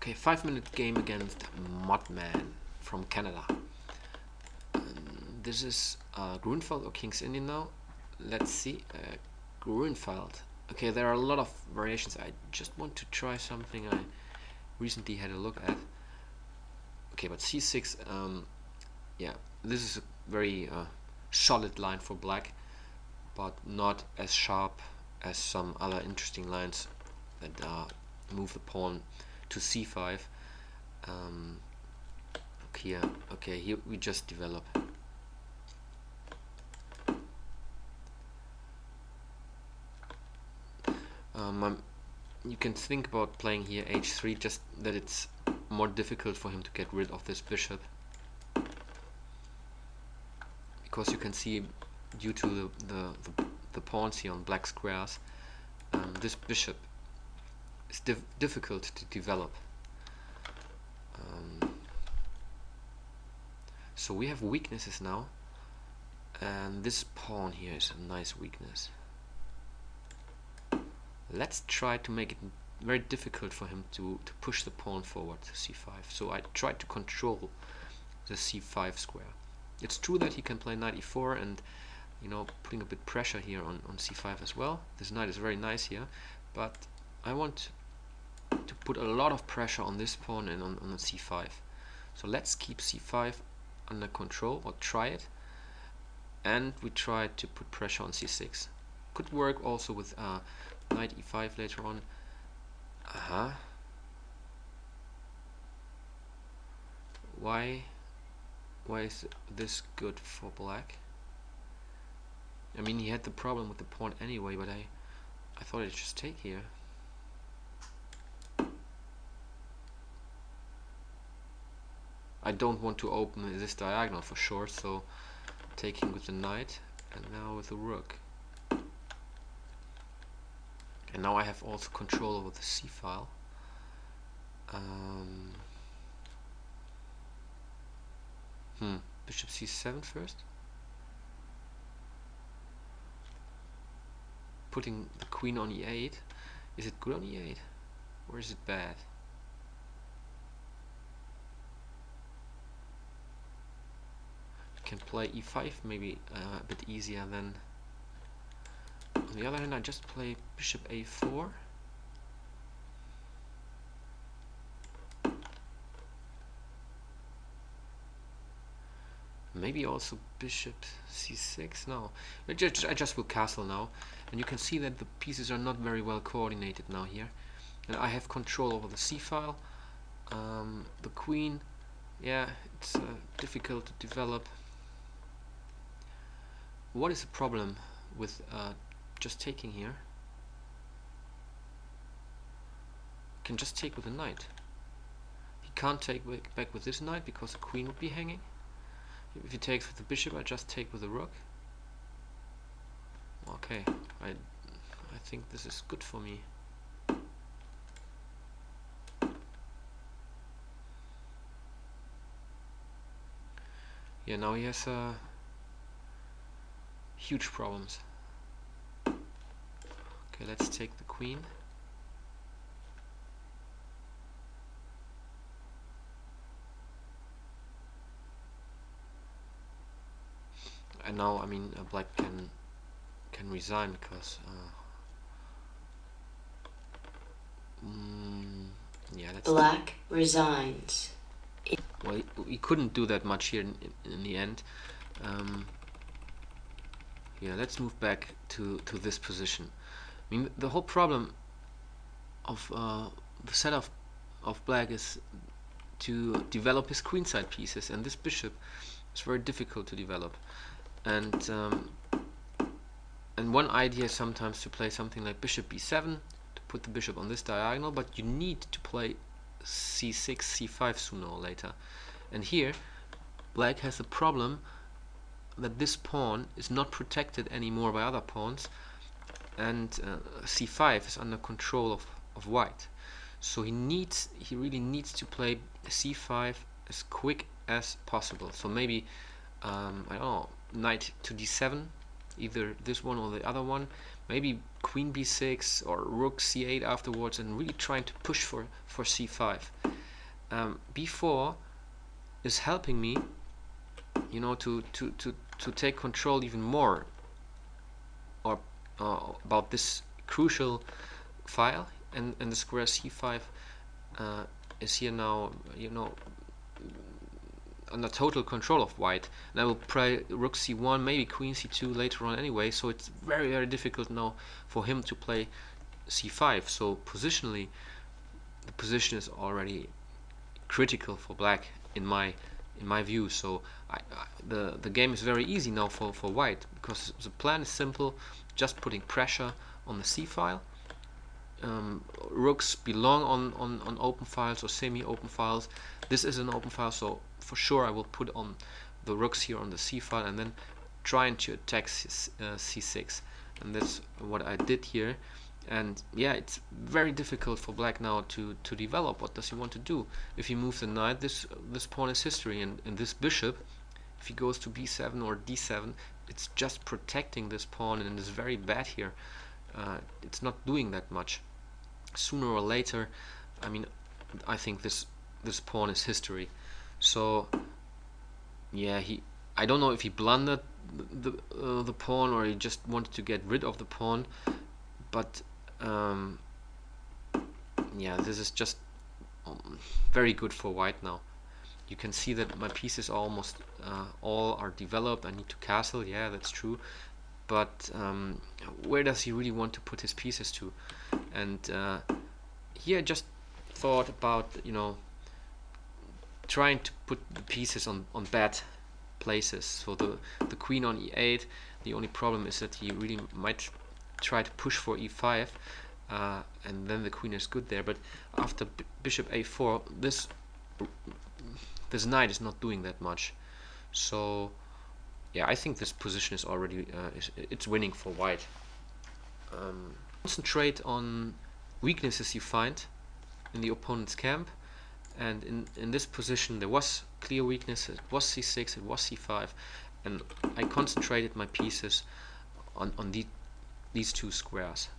Okay, 5-minute game against Mudman from Canada. This is Grunfeld or King's Indian now. Let's see. Grunfeld. Okay, there are a lot of variations. I just want to try something I recently had a look at. Okay, but c6, yeah, this is a very solid line for black, but not as sharp as some other interesting lines that move the pawn to c5. Okay, here we just develop. You can think about playing here h3, just that it's more difficult for him to get rid of this bishop, because you can see, due to the pawns here on black squares, this bishop is difficult to develop. So we have weaknesses now, and this pawn here is a nice weakness. Let's try to make it very difficult for him to push the pawn forward to c5. So I try to control the c5 square. It's true that he can play knight e4 and, you know, putting a bit pressure here on c5 as well. This knight is very nice here, but I want to put a lot of pressure on this pawn and on the c5. So let's keep c5 under control, or try it, and we try to put pressure on c6. Could work also with knight e5 later on. Why is this good for black? I mean, he had the problem with the pawn anyway, but I thought I'd just take here. I don't want to open this diagonal for sure, so taking with the knight, and now with the rook. And now I have also control over the c file. Bishop c7 first. Putting the queen on e8. Is it good on e8? Or is it bad? You can play e5 maybe a bit easier than. On the other hand, I just play bishop a4. Maybe also bishop c6. No, I just will castle now, and you can see that the pieces are not very well coordinated now here, and I have control over the c file. The queen, yeah, it's difficult to develop. What is the problem with just taking here? You can just take with a knight. He can't take back with this knight because the queen would be hanging. If he takes with the bishop, I just take with the rook. Okay, I think this is good for me. Yeah, now he has huge problems. Okay, let's take the queen. And now, I mean, black can resign because yeah, that's black resigns. Well, he couldn't do that much here in the end. Yeah, let's move back to this position. I mean, the whole problem of the setup of black is to develop his queenside pieces, and this bishop is very difficult to develop. And one idea is sometimes to play something like bishop b7 to put the bishop on this diagonal, but you need to play c6, c5 sooner or later. And here, black has the problem that this pawn is not protected anymore by other pawns, and c5 is under control of white. So he really needs to play c5 as quick as possible. So maybe I don't know, knight to d7, either this one or the other one. maybe queen b6 or rook c8 afterwards, and really trying to push for c5. b4 is helping me, you know, to take control even more, or about this crucial file, and the square c5 is here now, you know, under total control of white. And I will play rook c1, maybe queen c2 later on anyway, so it's very difficult now for him to play c5. So positionally, the position is already critical for black in my view. So the game is very easy now for white, because the plan is simple, just putting pressure on the c file. Rooks belong on open files or semi-open files. This is an open file, so for sure I will put on the rooks here on the c file, and then trying to attack c6, and that's what I did here. And yeah, it's very difficult for black now to develop. What does he want to do? If he moves the knight, this pawn is history, and this bishop, if he goes to b7 or d7, it's just protecting this pawn, and it's very bad here. It's not doing that much. Sooner or later, I mean, I think this pawn is history. So yeah, I don't know if he blundered the pawn, or he just wanted to get rid of the pawn, but yeah, this is just very good for white now. You can see that my pieces are almost all are developed. I need to castle, yeah, that's true, but where does he really want to put his pieces to? And here I just thought about, you know, trying to put the pieces on bad places. So the queen on e8, the only problem is that he really might try to push for e5, and then the queen is good there. But after bishop a4, this knight is not doing that much. So yeah, I think this position is already it's winning for white. Concentrate on weaknesses you find in the opponent's camp, and in this position there was clear weakness. It was c6, it was c5, and I concentrated my pieces on these two squares.